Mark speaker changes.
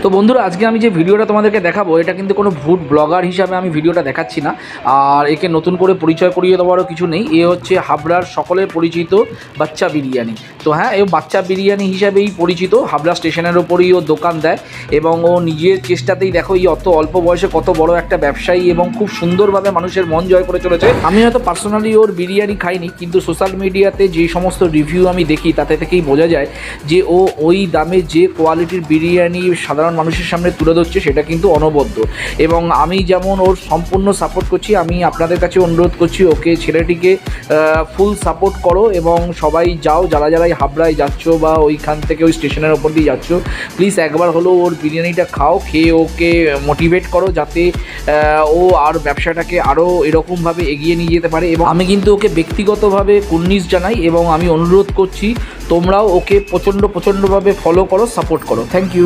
Speaker 1: তো বন্ধুরা, আজকে আমি যে ভিডিওটা তোমাদেরকে দেখাবো এটা কিন্তু কোনো ফুড ব্লগার হিসাবে আমি ভিডিওটা দেখাচ্ছি না। আর একে নতুন করে পরিচয় করিয়ে দেওয়ারও কিছু নেই। এ হচ্ছে হাবড়ার সকলের পরিচিত বাচ্চা বিরিয়ানি। তো হ্যাঁ, এ বাচ্চা বিরিয়ানি হিসাবেই পরিচিত। হাবড়া স্টেশনের ওপরেই ও দোকান দেয় এবং ও নিজের চেষ্টাতেই দেখো এই অত অল্প বয়সে কত বড় একটা ব্যবসায়ী এবং খুব সুন্দরভাবে মানুষের মন জয় করে চলেছে। আমি হয়তো পার্সোনালি ওর বিরিয়ানি খাইনি, কিন্তু সোশ্যাল মিডিয়াতে যে সমস্ত রিভিউ আমি দেখি তাতে থেকেই বোঝা যায় যে ও ওই দামে যে কোয়ালিটির বিরিয়ানি সাধারণ মানুষের সামনে তুলে ধরছে সেটা কিন্তু অনবদ্য। এবং আমি যেমন ওর সম্পূর্ণ সাপোর্ট করছি, আমি আপনাদের কাছে অনুরোধ করছি ওকে, ছেলেটিকে ফুল সাপোর্ট করো এবং সবাই যাও, যারা যারাই হাবড়ায় যাচ্ছ বা ওইখান থেকে ওই স্টেশনের ওপর দিয়ে যাচ্ছ, প্লিজ একবার হলেও ওর বিরিয়ানিটা খাও, খেয়ে ওকে মোটিভেট করো যাতে ও আর ব্যবসাটাকে আরও এরকমভাবে এগিয়ে নিয়ে যেতে পারে। এবং আমি কিন্তু ওকে ব্যক্তিগতভাবে কুর্নিশ জানাই এবং আমি অনুরোধ করছি তোমরাও ওকে প্রচণ্ডভাবে ফলো করো, সাপোর্ট করো। Thank you.